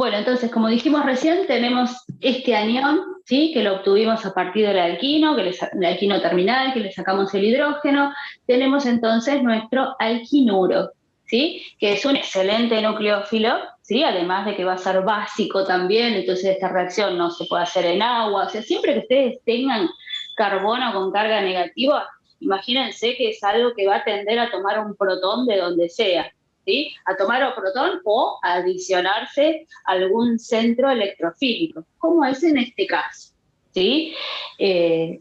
Bueno, entonces, como dijimos recién, tenemos este anión, ¿sí? Que lo obtuvimos a partir del alquino, el alquino terminal, que le sacamos el hidrógeno. Tenemos entonces nuestro alquinuro, ¿sí? Que es un excelente nucleófilo, ¿sí? Además de que va a ser básico también, entonces esta reacción no se puede hacer en agua. O sea, siempre que ustedes tengan carbono con carga negativa, imagínense que es algo que va a tender a tomar un protón de donde sea, ¿sí? A tomar un protón o a adicionarse a algún centro electrofílico, como es en este caso, ¿sí?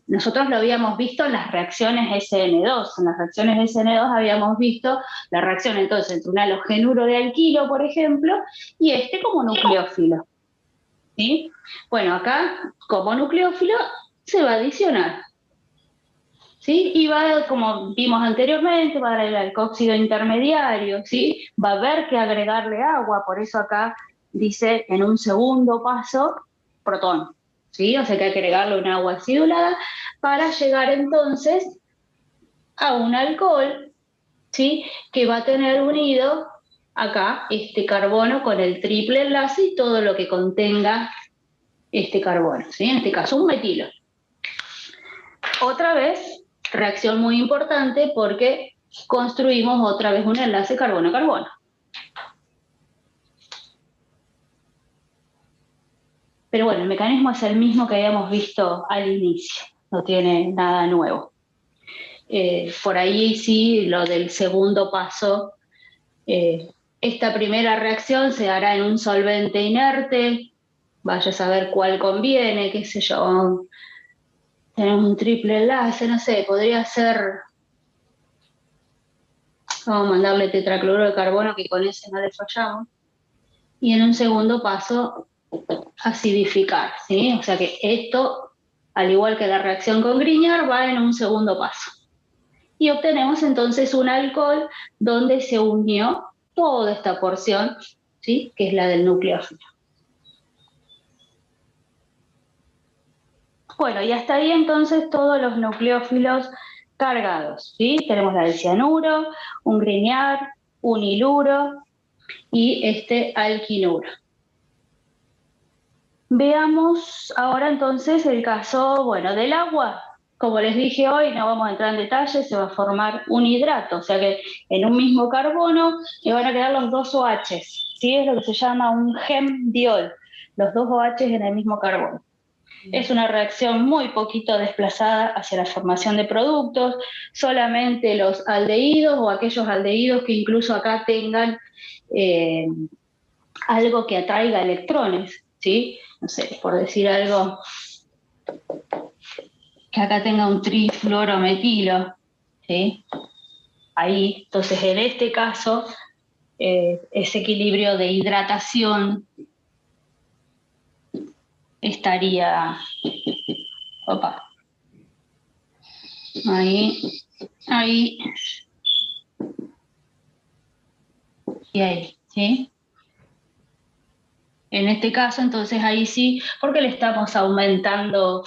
Nosotros lo habíamos visto en las reacciones SN2. En las reacciones SN2 habíamos visto la reacción entonces entre un halogenuro de alquilo, por ejemplo, y este como nucleófilo, ¿sí? Bueno, acá como nucleófilo se va a adicionar, ¿sí? Y va, como vimos anteriormente, va a dar el alcóxido intermediario, ¿sí? Va a haber que agregarle agua, por eso acá dice en un segundo paso, protón, ¿sí? O sea que hay que agregarle un agua acidulada para llegar entonces a un alcohol, ¿sí? Que va a tener unido acá este carbono con el triple enlace y todo lo que contenga este carbono, ¿sí? En este caso un metilo. Otra vez, reacción muy importante porque construimos otra vez un enlace carbono-carbono. Pero bueno, el mecanismo es el mismo que habíamos visto al inicio, no tiene nada nuevo. Por ahí sí, lo del segundo paso, esta primera reacción se hará en un solvente inerte, vaya a saber cuál conviene, qué sé yo, tenemos un triple enlace, no sé, podría ser. Vamos a mandarle tetracloruro de carbono, que con ese no le fallamos. Y en un segundo paso, acidificar, ¿sí? O sea que esto, al igual que la reacción con Grignard, va en un segundo paso. Y obtenemos entonces un alcohol donde se unió toda esta porción, ¿sí? Que es la del nucleófilo. Bueno, y hasta ahí entonces todos los nucleófilos cargados, ¿sí? Tenemos la del cianuro, un Grignard, un iluro y este alquinuro. Veamos ahora entonces el caso, bueno, del agua. Como les dije hoy, no vamos a entrar en detalle, se va a formar un hidrato, o sea que en un mismo carbono le van a quedar los dos OHs, ¿sí? Es lo que se llama un hemdiol, los dos OHs en el mismo carbono. Es una reacción muy poquito desplazada hacia la formación de productos, solamente los aldehídos o aquellos aldehídos que incluso acá tengan algo que atraiga electrones, ¿sí? No sé, por decir algo, que acá tenga un trifluorometilo, ¿sí? Ahí, entonces en este caso, ese equilibrio de hidratación estaría, opa, ahí, ahí y ahí, ¿sí? En este caso, entonces ahí sí, porque le estamos aumentando,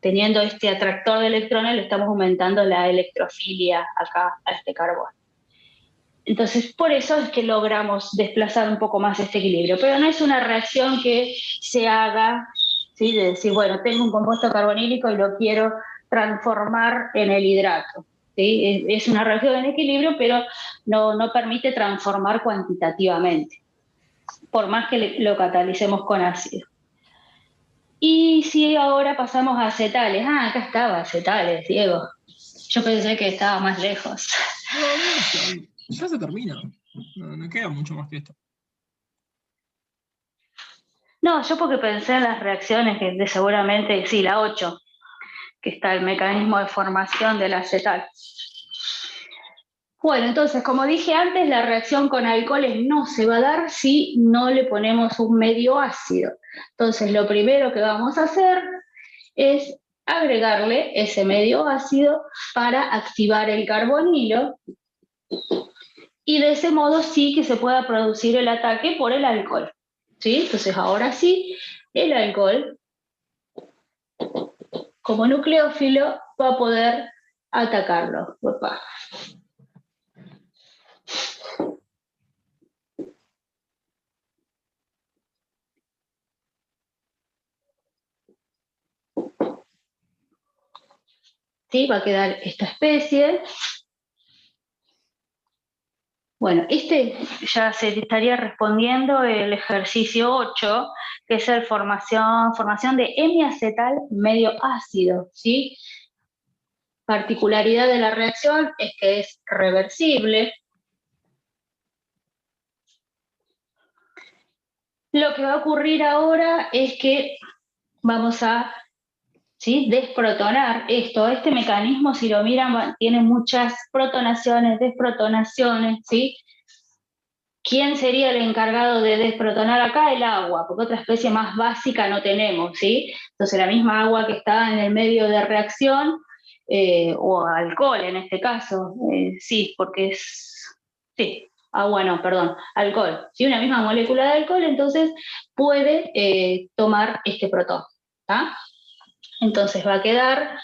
teniendo este atractor de electrones, le estamos aumentando la electrofilia acá a este carbono. Entonces, por eso es que logramos desplazar un poco más este equilibrio, pero no es una reacción que se haga, ¿sí? De decir, bueno, tengo un compuesto carbonílico y lo quiero transformar en el hidrato, ¿sí? Es una reacción en equilibrio, pero no permite transformar cuantitativamente, por más que lo catalicemos con ácido. Y si ahora pasamos a acetales, acá estaba acetales, Diego. Yo pensé que estaba más lejos. No, ya se termina. No queda mucho más que esto. No, yo porque pensé en las reacciones que seguramente, sí, la 8, que está el mecanismo de formación del acetal. Bueno, entonces, como dije antes, la reacción con alcoholes no se va a dar si no le ponemos un medio ácido. Entonces, lo primero que vamos a hacer es agregarle ese medio ácido para activar el carbonilo y de ese modo sí que se pueda producir el ataque por el alcohol, ¿sí? Entonces, ahora sí, el alcohol como nucleófilo va a poder atacarlo. Opa. ¿sí? Va a quedar esta especie. Bueno, ya se estaría respondiendo el ejercicio 8, que es el formación de hemiacetal medio ácido, ¿sí? Particularidad de la reacción es que es reversible. Lo que va a ocurrir ahora es que vamos a, ¿sí?, desprotonar esto. Este mecanismo, si lo miran, tiene muchas protonaciones, desprotonaciones, ¿sí? ¿Quién sería el encargado de desprotonar acá? El agua, porque otra especie más básica no tenemos, ¿sí? Entonces la misma agua que está en el medio de reacción, o alcohol en este caso, sí, porque sí, agua no, perdón, alcohol. Si una misma molécula de alcohol, entonces puede tomar este protón, ¿tá? Entonces va a quedar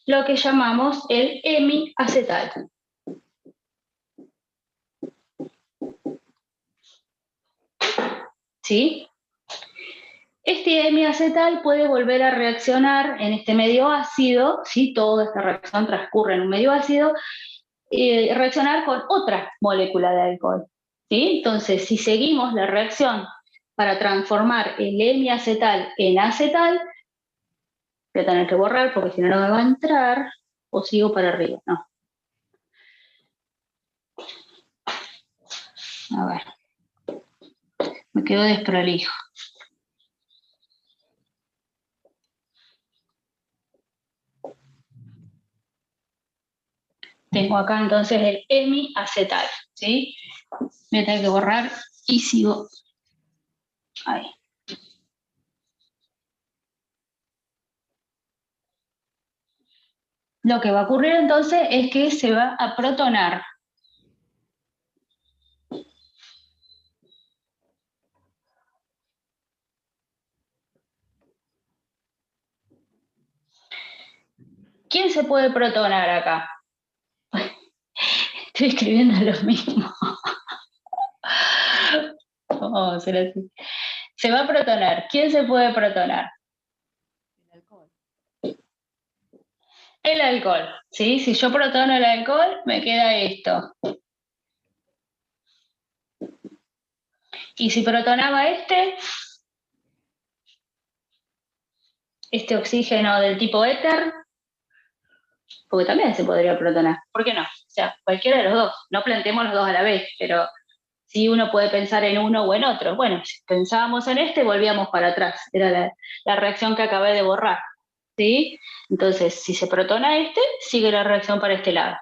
lo que llamamos el hemiacetal. ¿Sí? Este hemiacetal puede volver a reaccionar en este medio ácido, ¿sí? Toda esta reacción transcurre en un medio ácido, reaccionar con otra molécula de alcohol, ¿sí? Entonces, si seguimos la reacción para transformar el hemiacetal en acetal, voy a tener que borrar porque si no, no me va a entrar, o sigo para arriba, no. A ver, me quedo desprolijo. Tengo acá entonces el hemiacetal, ¿sí? Voy a tener que borrar y sigo ahí. Lo que va a ocurrir entonces es que se va a protonar. ¿Quién se puede protonar acá? Estoy escribiendo lo mismo. Vamos a hacer así. Se va a protonar. ¿Quién se puede protonar? El alcohol. El alcohol, ¿sí? Si yo protono el alcohol, me queda esto. Y si protonaba este oxígeno del tipo éter, porque también se podría protonar. ¿Por qué no? O sea, cualquiera de los dos. No planteemos los dos a la vez, pero sí uno puede pensar en uno o en otro. Bueno, si pensábamos en volvíamos para atrás. Era la reacción que acabé de borrar, ¿sí? Entonces, si se protona sigue la reacción para este lado.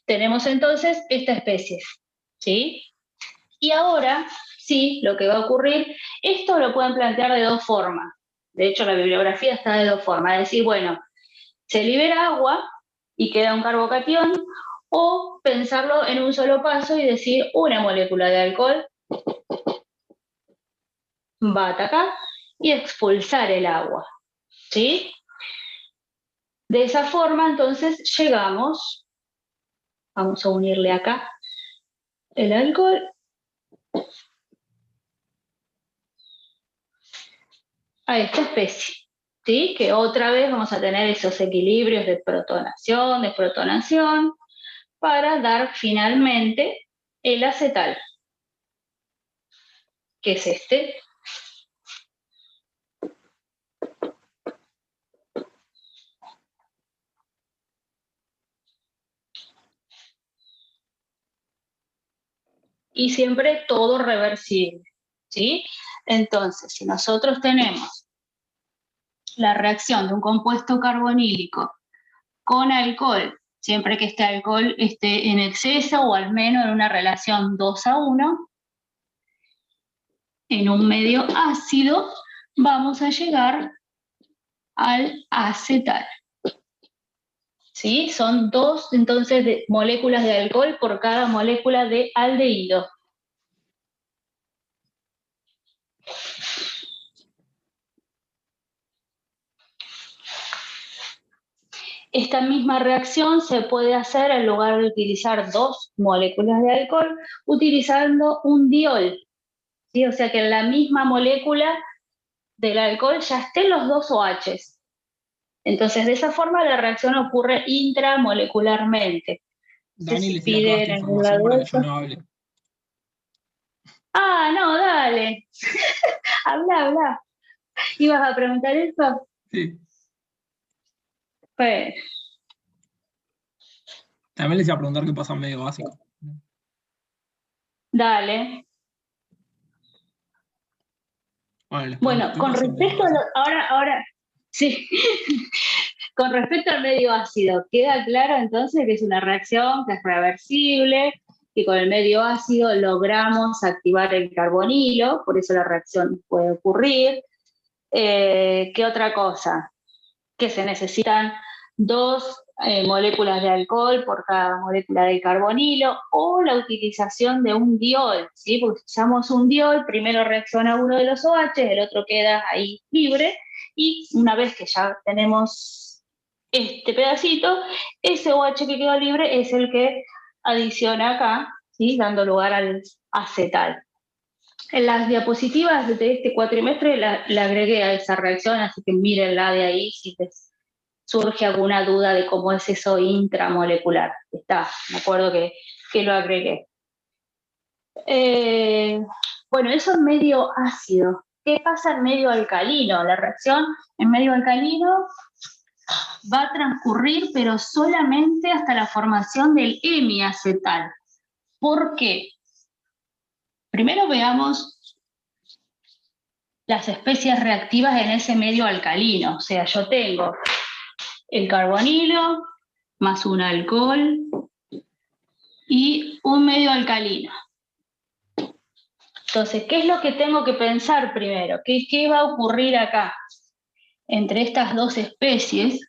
Tenemos entonces esta especie, ¿sí? Y ahora, sí, lo que va a ocurrir, esto lo pueden plantear de dos formas. De hecho, la bibliografía está de dos formas. Es decir, bueno, se libera agua y queda un carbocatión, o pensarlo en un solo paso y decir una molécula de alcohol va a atacar y expulsar el agua, ¿sí? De esa forma, entonces, llegamos, vamos a unirle acá el alcohol, a esta especie, ¿sí? Que otra vez vamos a tener esos equilibrios de protonación, desprotonación, para dar finalmente el acetal, que es este. Y siempre todo reversible, ¿sí? Entonces, si nosotros tenemos la reacción de un compuesto carbonílico con alcohol, siempre que este alcohol esté en exceso o al menos en una relación 2:1, en un medio ácido, vamos a llegar al acetal. ¿Sí? Son dos, entonces, moléculas de alcohol por cada molécula de aldehído. Esta misma reacción se puede hacer en lugar de utilizar dos moléculas de alcohol, utilizando un diol, ¿sí? O sea que en la misma molécula del alcohol ya estén los dos OHs. Entonces, de esa forma la reacción ocurre intramolecularmente. No sé Dani si le tira toda esta piden algún información lado para de que yo eso. no hable. Ah, no, dale. Habla. ¿Ibas a preguntar eso? Sí. Pues, También les iba a preguntar qué pasa en medio básico. dale. Bueno, les pregunto, Bueno, ¿qué con pasa en medio respecto a básico? ahora, sí. Con respecto al medio ácido, queda claro entonces que es una reacción que es reversible, que con el medio ácido logramos activar el carbonilo, por eso la reacción puede ocurrir. ¿Qué otra cosa? Que se necesitan dos moléculas de alcohol por cada molécula de carbonilo, o la utilización de un diol, ¿sí? Porque si usamos un diol, primero reacciona uno de los OH, el otro queda ahí libre, y una vez que ya tenemos este pedacito, ese OH que quedó libre es el que adiciona acá, ¿sí? Dando lugar al acetal. En las diapositivas de este cuatrimestre la agregué a esa reacción, así que mírenla de ahí si les surge alguna duda de cómo es eso intramolecular. Está, me acuerdo que lo agregué. Bueno, eso en medio ácido. ¿Qué pasa en medio alcalino? La reacción en medio alcalino va a transcurrir, pero solamente hasta la formación del hemiacetal. ¿Por qué? Primero veamos las especies reactivas en ese medio alcalino. O sea, yo tengo el carbonilo más un alcohol y un medio alcalino. Entonces, ¿qué es lo que tengo que pensar primero? ¿Qué va a ocurrir acá entre estas dos especies?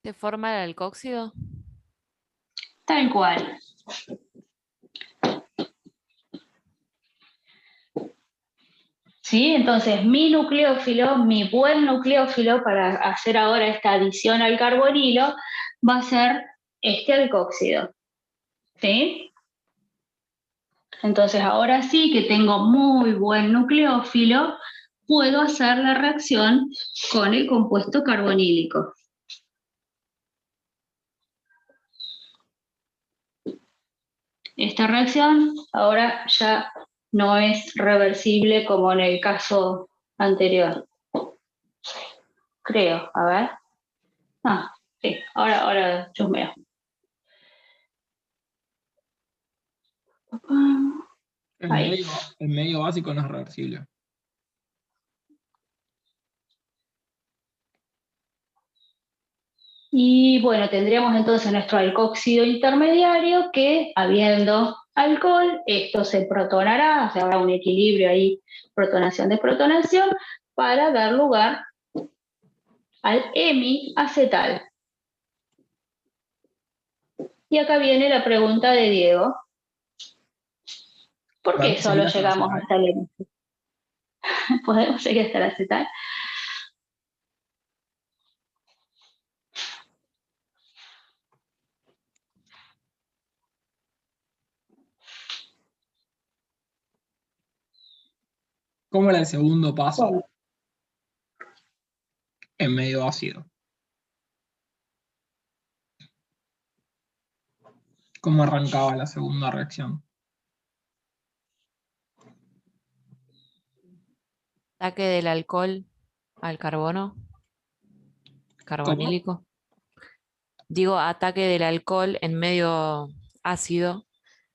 ¿Se forma el alcóxido? Tal cual. ¿Sí? Entonces, mi nucleófilo, mi buen nucleófilo para hacer ahora esta adición al carbonilo, va a ser este alcóxido. ¿Sí? Entonces, ahora sí que tengo muy buen nucleófilo, puedo hacer la reacción con el compuesto carbonílico. Esta reacción ahora ya no es reversible como en el caso anterior. Creo, a ver. Ah, sí, ahora chusmeo. Ahí. El medio básico no es reversible. Y bueno, tendríamos entonces nuestro alcóxido intermediario que, habiendo alcohol, esto se protonará, o sea, habrá un equilibrio ahí, protonación-desprotonación, para dar lugar al hemiacetal. Y acá viene la pregunta de Diego. ¿Por qué ¿Podemos seguir solo hasta la llegamos acetal? hasta el hemiacetal? ¿Podemos seguir hasta el acetal? ¿Cómo era el segundo paso Bueno, en medio ácido? ¿Cómo arrancaba la segunda reacción? Ataque del alcohol al carbono, ¿Cómo? carbonílico. Digo, ataque del alcohol en medio ácido,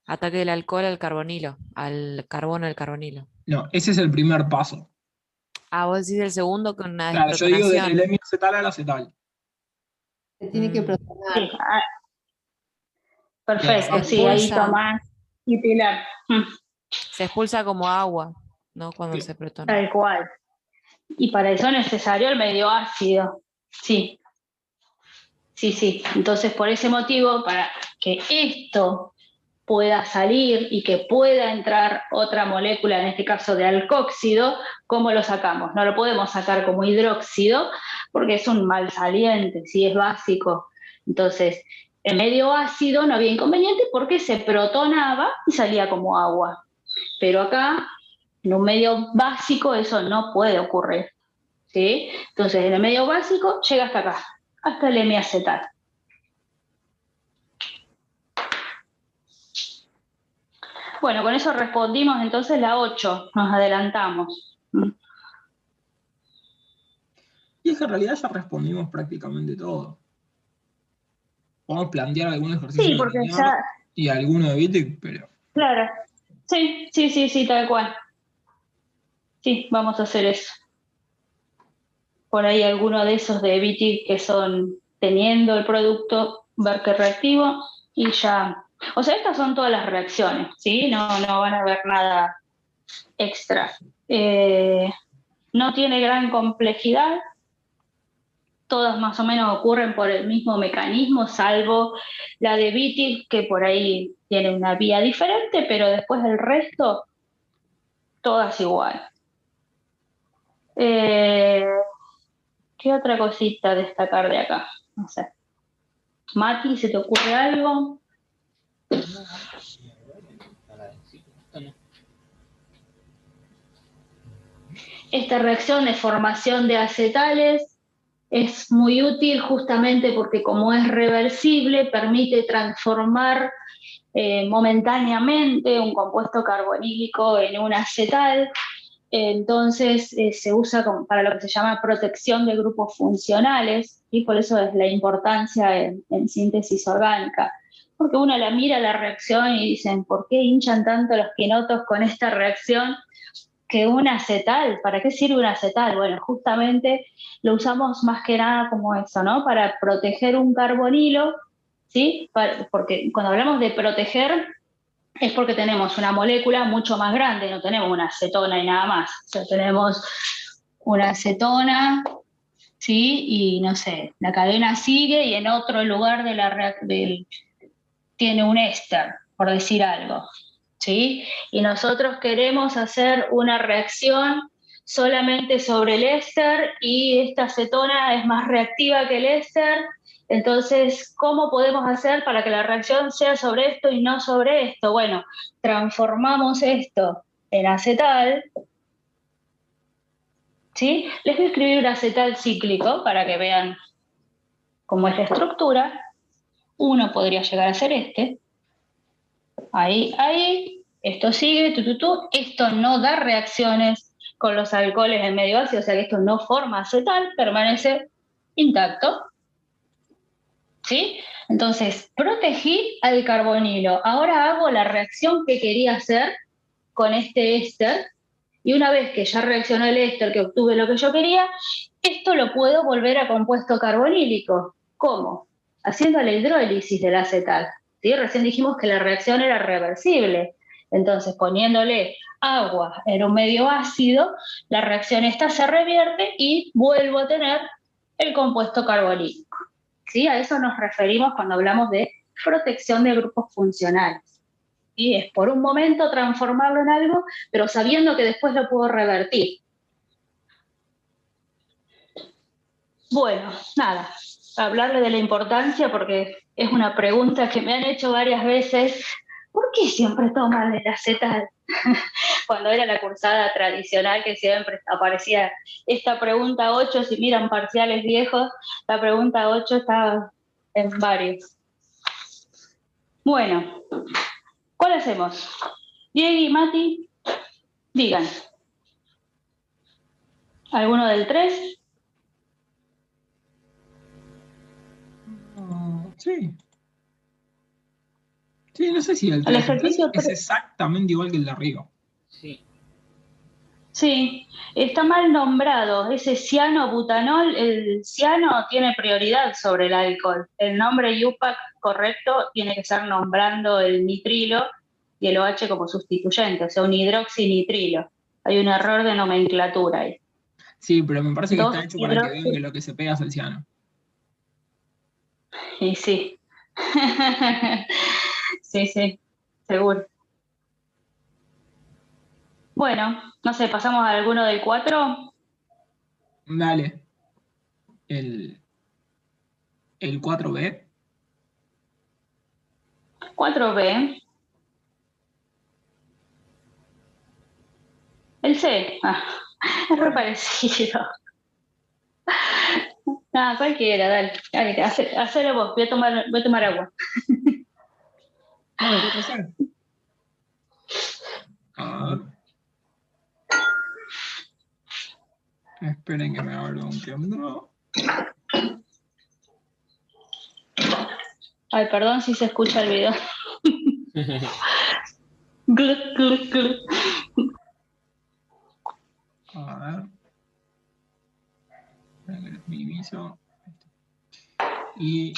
ataque del alcohol al carbonilo, al carbono del carbonilo. No, ese es el primer paso. Ah, vos decís el segundo con una Claro, yo digo del desprotonación. hemiacetal al acetal. Se tiene que Mm. protonar. sí, Bien, Se perfecto, sí, ahí expulsa, Tomás y Pilar. se expulsa como agua, ¿no? Cuando bien. se protona. Tal cual. Y para eso es necesario el medio ácido. Sí, sí. Entonces, por ese motivo, para que esto pueda salir y que pueda entrar otra molécula, en este caso de alcóxido, ¿cómo lo sacamos? No lo podemos sacar como hidróxido porque es un mal saliente, ¿sí? Es básico. Entonces, el medio ácido no había inconveniente porque se protonaba y salía como agua. Pero acá, en un medio básico, eso no puede ocurrir. ¿sí? Entonces, en el medio básico llega hasta acá, hasta el hemiacetal. Bueno, con eso respondimos entonces la 8, nos adelantamos. Y es que en realidad ya respondimos prácticamente todo. Podemos plantear algún Sí, ejercicio de porque linear ya, y alguno de Wittig, pero claro, sí, tal cual. Sí, vamos a hacer eso. Por ahí alguno de esos de Wittig que son teniendo el producto, ver qué reactivo y ya. O sea, estas son todas las reacciones, ¿sí? No van a haber nada extra. No tiene gran complejidad, todas más o menos ocurren por el mismo mecanismo, salvo la de Wittig, que por ahí tiene una vía diferente, pero después el resto, todas igual. ¿Qué otra cosita destacar de acá? No sé. Mati, ¿se te ocurre algo? Esta reacción de formación de acetales es muy útil justamente porque como es reversible, permite transformar momentáneamente un compuesto carbonílico en un acetal. Entonces se usa para lo que se llama protección de grupos funcionales, y por eso es la importancia en síntesis orgánica. Porque uno la mira la reacción y dicen, ¿por qué hinchan tanto los quinotos con esta reacción? Que un acetal, ¿para qué sirve un acetal? Bueno, justamente lo usamos más que nada como eso, ¿no? Para proteger un carbonilo, ¿sí? Porque cuando hablamos de proteger es porque tenemos una molécula mucho más grande, no tenemos una acetona y nada más. O sea, tenemos una acetona, ¿sí? Y no sé, la cadena sigue y en otro lugar de tiene un éster, por decir algo, ¿sí? Y nosotros queremos hacer una reacción solamente sobre el éster y esta acetona es más reactiva que el éster. Entonces, ¿cómo podemos hacer para que la reacción sea sobre esto y no sobre esto? Bueno, transformamos esto en acetal, ¿sí? Les voy a escribir un acetal cíclico para que vean cómo es la estructura. Uno podría llegar a ser este. Ahí, esto sigue, esto no da reacciones con los alcoholes en medio ácido, o sea que esto no forma acetal, permanece intacto, ¿sí? Entonces, protegí al carbonilo. Ahora hago la reacción que quería hacer con este éster, y una vez que ya reaccionó el éster, que obtuve lo que yo quería, esto lo puedo volver a compuesto carbonílico. ¿Cómo? Haciendo la hidrólisis del acetal. ¿Sí? Recién dijimos que la reacción era reversible. Entonces, poniéndole agua en un medio ácido, la reacción esta se revierte y vuelvo a tener el compuesto carbonílico. ¿Sí? A eso nos referimos cuando hablamos de protección de grupos funcionales. ¿Sí? Es por un momento transformarlo en algo, pero sabiendo que después lo puedo revertir. Bueno, nada, hablarle de la importancia porque es una pregunta que me han hecho varias veces. ¿Por qué siempre toman el acetal? Cuando era la cursada tradicional que siempre aparecía esta pregunta 8, si miran parciales viejos, la pregunta 8 está en varios. Bueno, ¿cuál hacemos? Diego y Mati, digan. ¿Alguno del 3? sí. Sí, no sé si el El 3 ejercicio es 3. exactamente igual que el de arriba. Sí. Sí, está mal nombrado. Ese ciano-butanol, el ciano tiene prioridad sobre el alcohol. El nombre IUPAC correcto tiene que ser nombrando el nitrilo y el OH como sustituyente, o sea, un hidroxinitrilo. Hay un error de nomenclatura ahí. Sí, pero me parece que está Dos hecho para que vean que hidroxi... lo que se pega es el ciano. Y sí. Sí, seguro. Bueno, no sé, pasamos a alguno del 4. Dale. El 4B. 4B. El C. Es re parecido. Nada, cualquiera, dale, dale, hacelo vos, voy a tomar agua. No, ¿qué hacer? A ver. Esperen que me abra un tiempo. Ay, perdón si se escucha el video. Gluc, gluc, gluc. A ver. Esperen que les minimizo. Y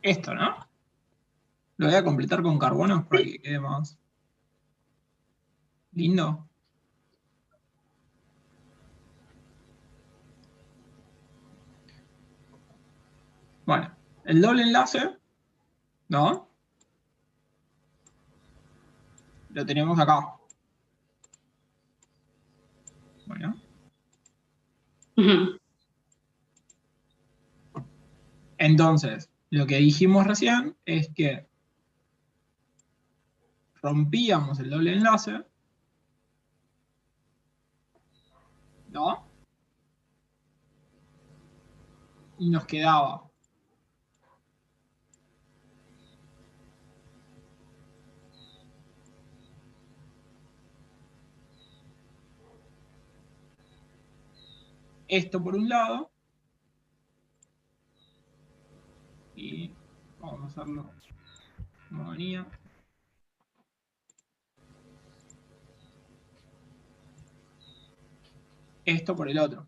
esto, ¿no? Lo voy a completar con carbonos para que quede más lindo. Bueno, el doble enlace, ¿no? Lo tenemos acá. Bueno. Ujú. Entonces, lo que dijimos recién es que rompíamos el doble enlace, ¿no? Y nos quedaba esto por un lado, y vamos a hacerlo como venía. Esto por el otro,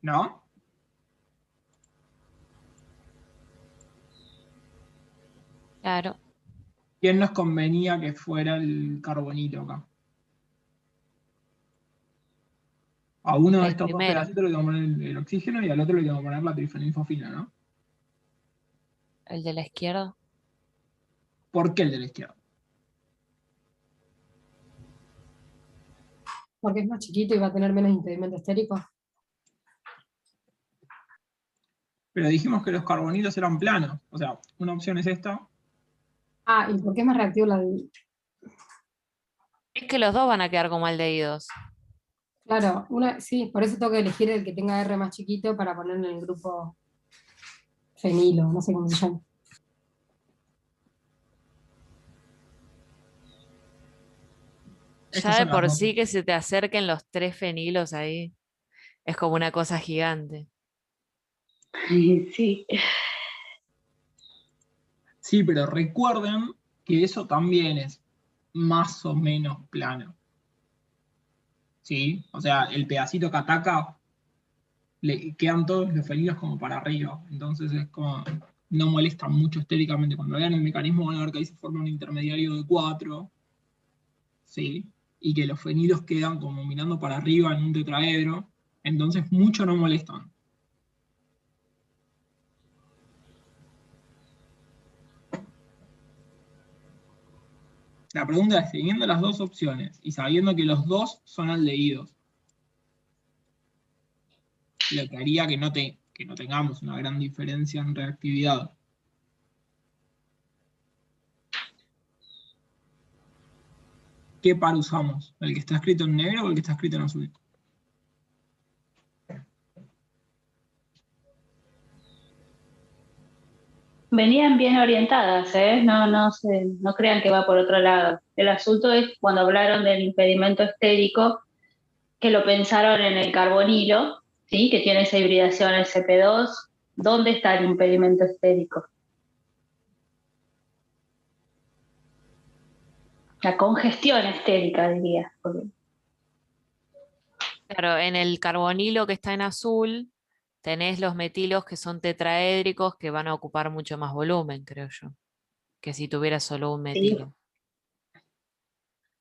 ¿no? Claro. ¿Quién nos convenía que fuera el carbonito acá? A uno de El estos dos primero. pedacitos le tengo que poner el oxígeno y al otro le tengo que poner la trifenilfosfina, ¿no? El de la izquierda. ¿Por qué el de la izquierda? Porque es más chiquito y va a tener menos impedimento estérico. Pero dijimos que los carbonitos eran planos. O sea, una opción es esta. Ah, ¿y por qué es más reactivo la de... Es que los dos van a quedar como aldehídos. Claro, sí, por eso tengo que elegir el que tenga R más chiquito para poner en el grupo fenilo, no sé cómo se llama. Estas Ya de son las por dos. sí que se te acerquen los 3 fenilos ahí. Es como una cosa gigante. Sí. Sí, pero recuerden que eso también es más o menos plano. ¿Sí? O sea, el pedacito que ataca, le quedan todos los fenilos como para arriba. Entonces es como, no molesta mucho estéricamente. Cuando vean el mecanismo van a ver que ahí se forma un intermediario de 4. ¿Sí? Y que los fenilos quedan como mirando para arriba en un tetraedro. Entonces mucho no molestan. La pregunta es, teniendo las dos opciones y sabiendo que los dos son aldehídos, lo que haría que no tengamos una gran diferencia en reactividad. ¿Qué par usamos? ¿El que está escrito en negro o el que está escrito en azul? Venían bien orientadas, ¿eh? No crean que va por otro lado. El asunto es cuando hablaron del impedimento estérico, que lo pensaron en el carbonilo, ¿sí? Que tiene esa hibridación SP2. ¿Dónde está el impedimento estérico? La congestión estérica, diría. Porque Claro, en el carbonilo que está en azul, tenés los metilos que son tetraédricos que van a ocupar mucho más volumen, creo yo, que si tuviera solo un sí, metilo.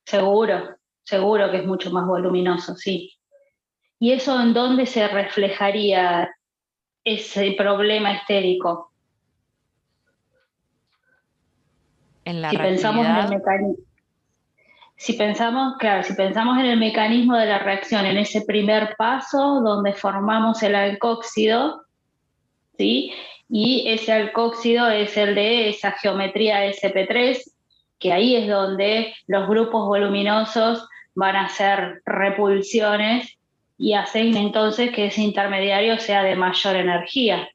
seguro que es mucho más voluminoso, sí. ¿Y eso en dónde se reflejaría ese problema estérico? En la Si pensamos en el reactividad, mecanismo. Si pensamos, claro, si pensamos en el mecanismo de la reacción, en ese primer paso donde formamos el alcóxido, ¿sí? y ese alcóxido es el de esa geometría sp3, que ahí es donde los grupos voluminosos van a hacer repulsiones y hacen entonces que ese intermediario sea de mayor energía.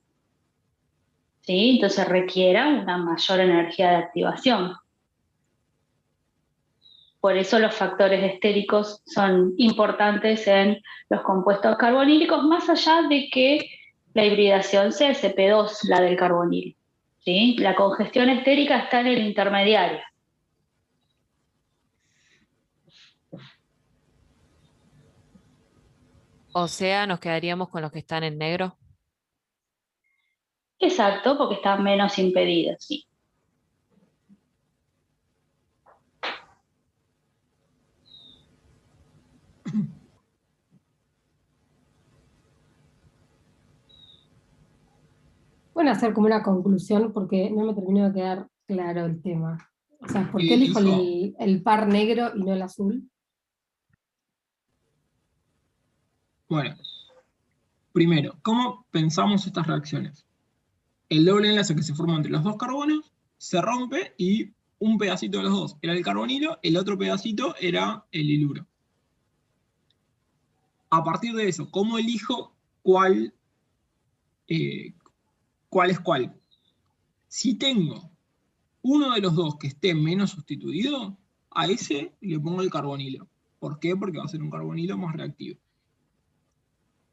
¿Sí? Entonces requiera una mayor energía de activación. Por eso los factores estéricos son importantes en los compuestos carbonílicos, más allá de que la hibridación sea sp2, la del carbonilo. ¿Sí? La congestión estérica está en el intermediario. O sea, nos quedaríamos con los que están en negro. Exacto, porque están menos impedidos, sí. Bueno, hacer como una conclusión porque no me terminó de quedar claro el tema. O sea, ¿por qué ¿Qué elijo dijo? el par negro y no el azul? Bueno, primero, ¿cómo pensamos estas reacciones? El doble enlace que se forma entre los dos carbonos se rompe y un pedacito de los dos era el carbonilo, el otro pedacito era el iluro. A partir de eso, ¿cómo elijo cuál es cuál? Si tengo uno de los dos que esté menos sustituido, a ese le pongo el carbonilo. ¿Por qué? Porque va a ser un carbonilo más reactivo.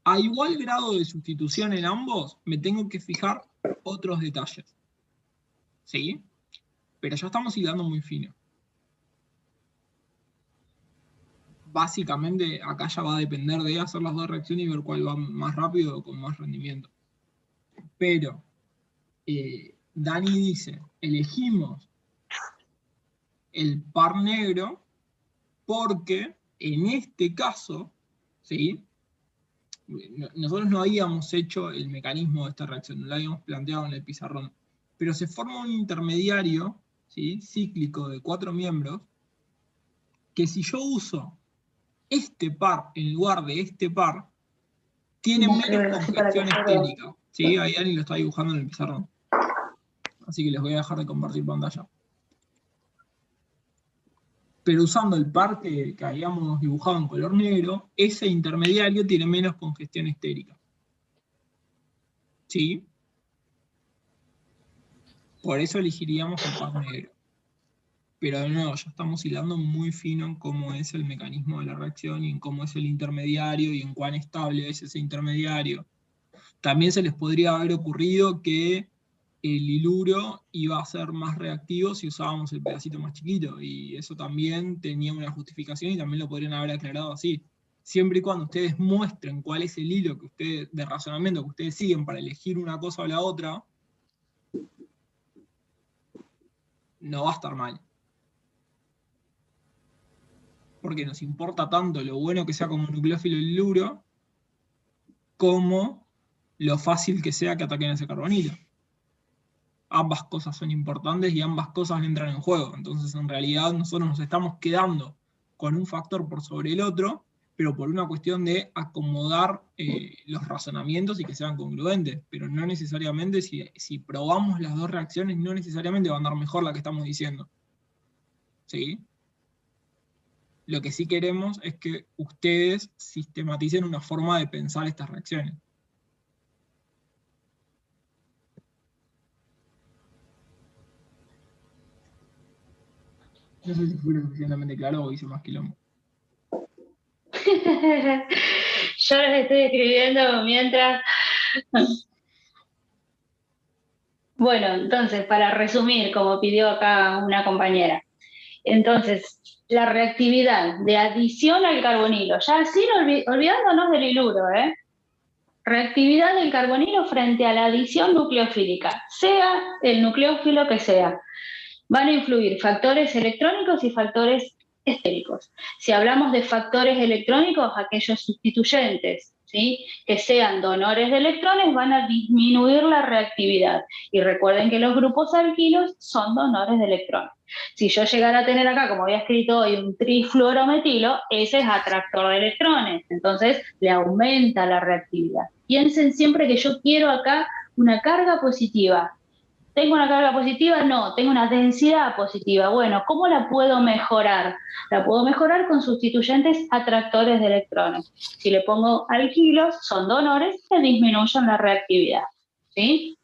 A igual grado de sustitución en ambos, me tengo que fijar otros detalles. ¿Sí? Pero ya estamos hilando muy fino. Básicamente, acá ya va a depender de hacer las dos reacciones y ver cuál va más rápido o con más rendimiento. Pero, Dani dice, elegimos el par negro porque en este caso, ¿sí? Nosotros no habíamos hecho el mecanismo de esta reacción, no lo habíamos planteado en el pizarrón, pero se forma un intermediario, ¿sí? Cíclico de 4 miembros, que si yo uso este par en lugar de este par, tiene menos congestión estérica. ¿Sí? Ahí Dani lo está dibujando en el pizarrón. Así que les voy a dejar de compartir pantalla. Pero usando el par que habíamos dibujado en color negro, ese intermediario tiene menos congestión estérica. ¿Sí? Por eso elegiríamos el par negro. Pero de nuevo, ya estamos hilando muy fino en cómo es el mecanismo de la reacción y en cómo es el intermediario y en cuán estable es ese intermediario. También se les podría haber ocurrido que el iluro iba a ser más reactivo si usábamos el pedacito más chiquito, y eso también tenía una justificación y también lo podrían haber aclarado así. Siempre y cuando ustedes muestren cuál es el hilo que ustedes, de razonamiento que ustedes siguen para elegir una cosa o la otra, no va a estar mal. Porque nos importa tanto lo bueno que sea como nucleófilo el iluro, como lo fácil que sea que ataquen ese carbonilo. Ambas cosas son importantes y ambas cosas entran en juego. Entonces, en realidad, nosotros nos estamos quedando con un factor por sobre el otro, pero por una cuestión de acomodar los razonamientos y que sean congruentes. Pero no necesariamente, si probamos las dos reacciones, no necesariamente va a andar mejor la que estamos diciendo. ¿Sí? Lo que sí queremos es que ustedes sistematicen una forma de pensar estas reacciones. No sé si fue suficientemente claro o hice más quilombo. Yo les estoy escribiendo mientras. Bueno, entonces, para resumir, como pidió acá una compañera, entonces, la reactividad de adición al carbonilo, ya sin olvidándonos del iluro, reactividad del carbonilo frente a la adición nucleofílica, sea el nucleófilo que sea, van a influir factores electrónicos y factores estéricos. Si hablamos de factores electrónicos, aquellos sustituyentes, ¿sí? Que sean donores de electrones, van a disminuir la reactividad. Y recuerden que los grupos alquilos son donores de electrones. Si yo llegara a tener acá, como había escrito hoy, un trifluorometilo, ese es atractor de electrones, entonces le aumenta la reactividad. Piensen siempre que yo quiero acá una carga positiva. ¿Tengo una carga positiva? No, tengo una densidad positiva. Bueno, ¿cómo la puedo mejorar? La puedo mejorar con sustituyentes atractores de electrones. Si le pongo alquilos, son donores que disminuyen la reactividad, ¿sí?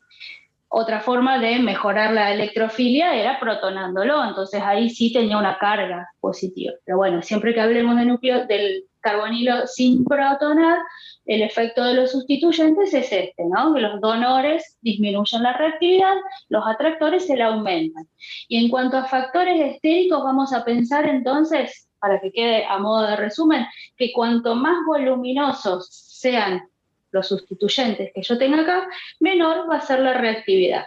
Otra forma de mejorar la electrofilia era protonándolo, entonces ahí sí tenía una carga positiva. Pero bueno, siempre que hablemos de núcleo del carbonilo sin protonar, el efecto de los sustituyentes es este, ¿no? Que los donores disminuyen la reactividad, los atractores se la aumentan. Y en cuanto a factores estéricos, vamos a pensar entonces, para que quede a modo de resumen, que cuanto más voluminosos sean los sustituyentes que yo tenga acá, menor va a ser la reactividad,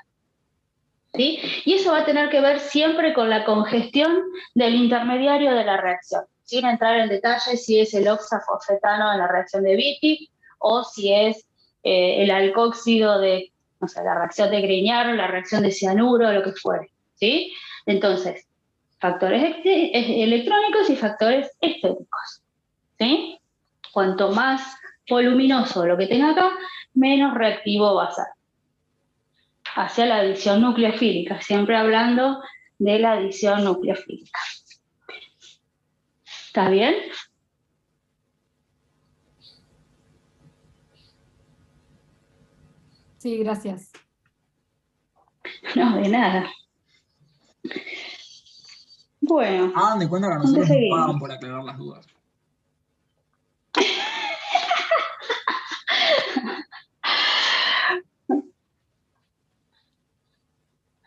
¿sí? Y eso va a tener que ver siempre con la congestión del intermediario de la reacción, sin entrar en detalle si es el oxafosfetano en la reacción de Wittig o si es el alcóxido de, no sé, la reacción de Grignard, la reacción de cianuro, lo que fuere, ¿sí? Entonces, factores electrónicos y factores estéticos, ¿sí? Cuanto más voluminoso lo que tenga acá, menos reactivo va a ser. Hacia la adición nucleofílica, siempre hablando de la adición nucleofílica. ¿Está bien? Sí, gracias. No, de nada. Bueno. Hagan de cuenta que a nosotros nos pagan por aclarar las dudas.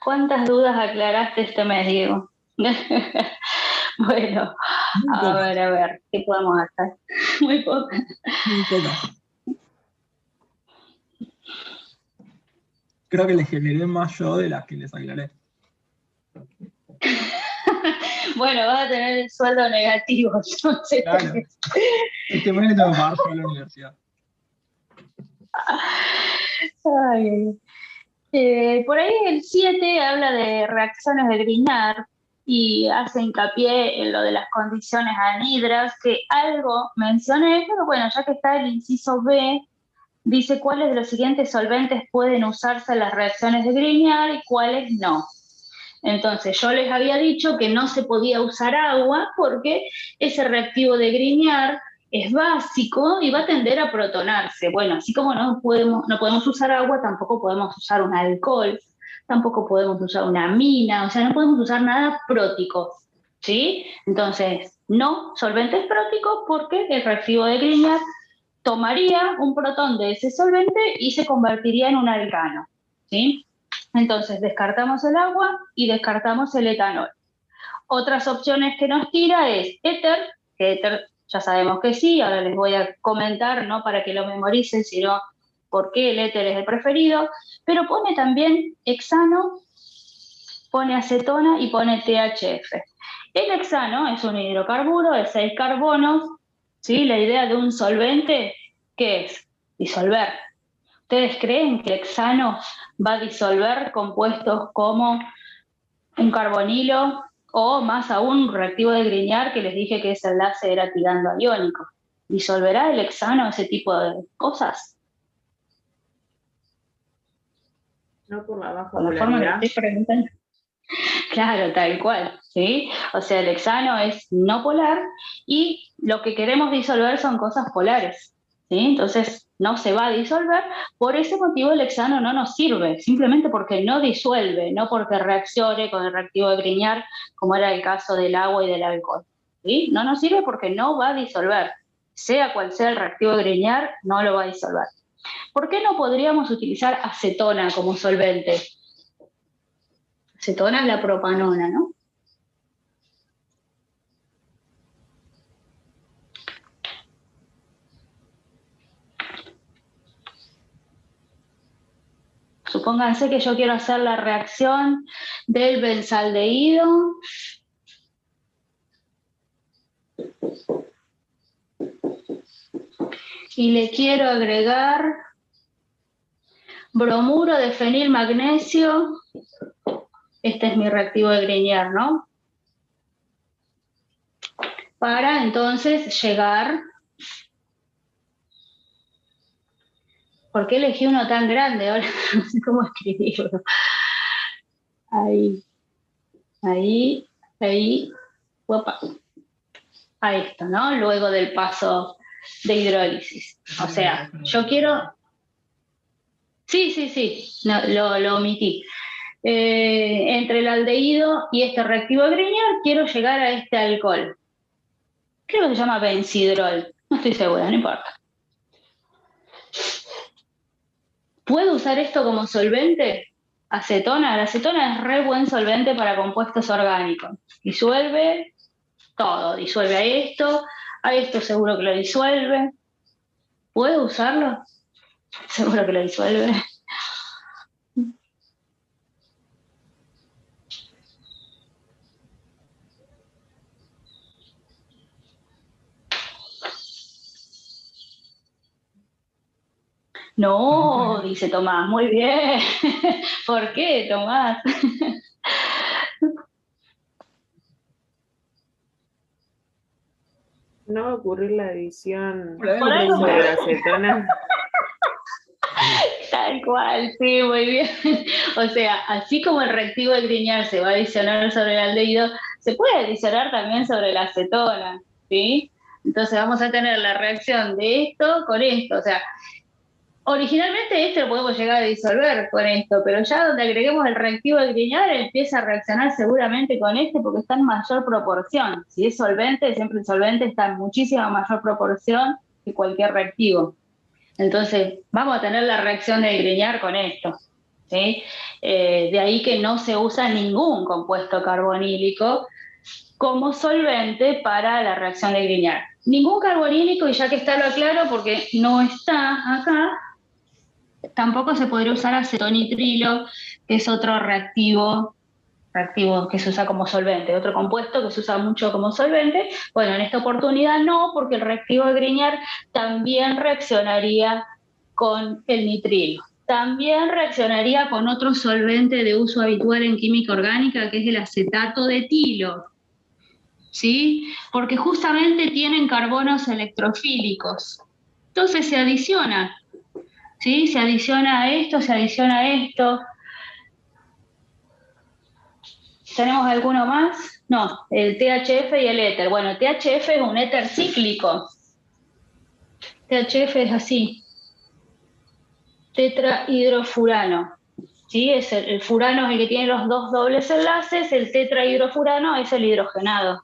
¿Cuántas dudas aclaraste este mes, Diego? Bueno, a ver, ¿qué podemos hacer? Muy pocas. Muy pocas. Creo que les generé más yo de las que les aclaré. Bueno, vas a tener el sueldo negativo, entonces. Claro. Este mes le tengo que pagar yo a la universidad. Ay. Por ahí el 7 habla de reacciones de Grignard y hace hincapié en lo de las condiciones anhidras, que algo mencioné, pero bueno, ya que está el inciso B, dice cuáles de los siguientes solventes pueden usarse en las reacciones de Grignard y cuáles no. Entonces yo les había dicho que no se podía usar agua porque ese reactivo de Grignard es básico y va a tender a protonarse. Bueno, así como no podemos usar agua, tampoco podemos usar un alcohol, tampoco podemos usar una amina, o sea, no podemos usar nada prótico, ¿sí? Entonces, no solventes próticos porque el reactivo de Grignard tomaría un protón de ese solvente y se convertiría en un alcano, ¿sí? Entonces, descartamos el agua y descartamos el etanol. Otras opciones que nos tira es éter, que éter ya sabemos que sí, ahora les voy a comentar, no para que lo memoricen, sino por qué el éter es el preferido, pero pone también hexano, pone acetona y pone THF. El hexano es un hidrocarburo de 6 carbonos, ¿sí? La idea de un solvente, ¿qué es? Disolver. ¿Ustedes creen que el hexano va a disolver compuestos como un carbonilo o más aún un reactivo de Grignard que les dije que ese enlace era tirando a iónico? ¿Disolverá el hexano ese tipo de cosas? No por la baja Con la forma que polaridad. estoy preguntando. Claro, tal cual, ¿sí? O sea, el hexano es no polar y lo que queremos disolver son cosas polares, ¿sí? Entonces no se va a disolver, por ese motivo el hexano no nos sirve, simplemente porque no disuelve, no porque reaccione con el reactivo de Grignard, como era el caso del agua y del alcohol, ¿sí? No nos sirve porque no va a disolver, sea cual sea el reactivo de Grignard, no lo va a disolver. ¿Por qué no podríamos utilizar acetona como solvente? Acetona es la propanona, ¿no? Supónganse que yo quiero hacer la reacción del benzaldehído y le quiero agregar bromuro de fenilmagnesio. Este es mi reactivo de Grignard, ¿no? Para entonces llegar ¿Por qué elegí uno tan grande? Ahora no sé cómo escribirlo. Ahí, opa, a esto, ¿no? Luego del paso de hidrólisis. O sea, yo quiero... Sí, no, lo omití. Entre el aldehído y este reactivo de Grignard quiero llegar a este alcohol. Creo que se llama benzidrol. No estoy segura, no importa. ¿Puedo usar esto como solvente? Acetona. La acetona es re buen solvente para compuestos orgánicos. Disuelve todo. Disuelve a esto seguro que lo disuelve. ¿Puedo usarlo? Seguro que lo disuelve. No, dice Tomás, muy bien. ¿Por qué, Tomás? No va a ocurrir la división Por ahí Por algo sobre la acetona. Tal cual, sí, muy bien. O sea, así como el reactivo de Grignard se va a adicionar sobre el aldehído, se puede adicionar también sobre la acetona, ¿sí? Entonces vamos a tener la reacción de esto con esto. O sea, originalmente este lo podemos llegar a disolver con esto, pero ya donde agreguemos el reactivo de Grignard empieza a reaccionar seguramente con este porque está en mayor proporción. Si es solvente, siempre el solvente está en muchísima mayor proporción que cualquier reactivo. Entonces, vamos a tener la reacción de Grignard con esto, ¿sí? De ahí que no se usa ningún compuesto carbonílico como solvente para la reacción de Grignard. Ningún carbonílico, y ya que está lo aclaro porque no está acá, tampoco se podría usar acetonitrilo, que es otro reactivo que se usa como solvente, otro compuesto que se usa mucho como solvente. Bueno, en esta oportunidad no, porque el reactivo de Grignard también reaccionaría con el nitrilo. También reaccionaría con otro solvente de uso habitual en química orgánica, que es el acetato de etilo, ¿sí? Porque justamente tienen carbonos electrofílicos. Entonces se adiciona, ¿sí? Se adiciona a esto, se adiciona a esto. ¿Tenemos alguno más? No, el THF y el éter. Bueno, el THF es un éter cíclico. THF es así. Tetrahidrofurano. ¿Sí? El furano es el que tiene los dos dobles enlaces, el tetrahidrofurano es el hidrogenado.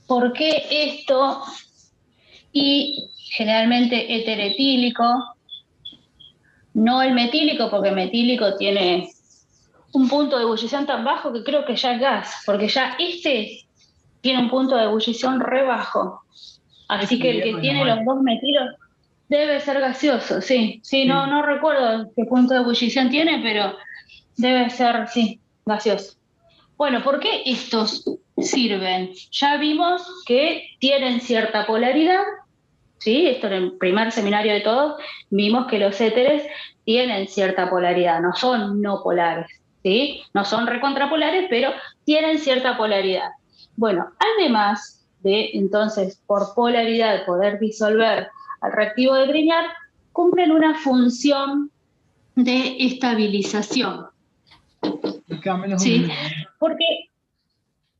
¿Por qué esto? Y generalmente éter etílico, no el metílico, porque el metílico tiene un punto de ebullición tan bajo que creo que ya es gas, porque ya este tiene un punto de ebullición re bajo. Así que el que tiene los dos metilos debe ser gaseoso, sí. Sí, no recuerdo qué punto de ebullición tiene, pero debe ser, sí, gaseoso. Bueno, ¿por qué estos sirven? Ya vimos que tienen cierta polaridad, ¿sí? Esto en el primer seminario de todos, vimos que los éteres tienen cierta polaridad, no son no polares, ¿sí? No son recontrapolares, pero tienen cierta polaridad. Bueno, además de, entonces, por polaridad poder disolver al reactivo de Grignard, cumplen una función de estabilización. ¿Sí? Porque,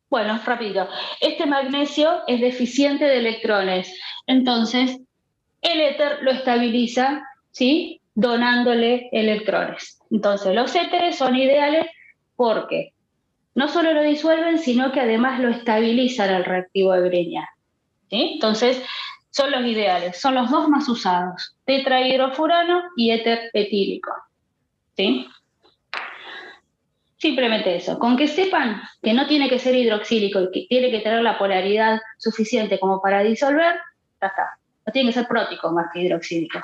bueno, rápido, este magnesio es deficiente de electrones, entonces el éter lo estabiliza, ¿sí? Donándole electrones. Entonces los éteres son ideales porque no solo lo disuelven, sino que además lo estabilizan al reactivo de Grignard, ¿sí? Entonces son los ideales, son los dos más usados, tetrahidrofurano y éter etílico, ¿sí? Simplemente eso, con que sepan que no tiene que ser hidroxílico y que tiene que tener la polaridad suficiente como para disolver, ya está. No tiene que ser próticos más que hidroxílicos.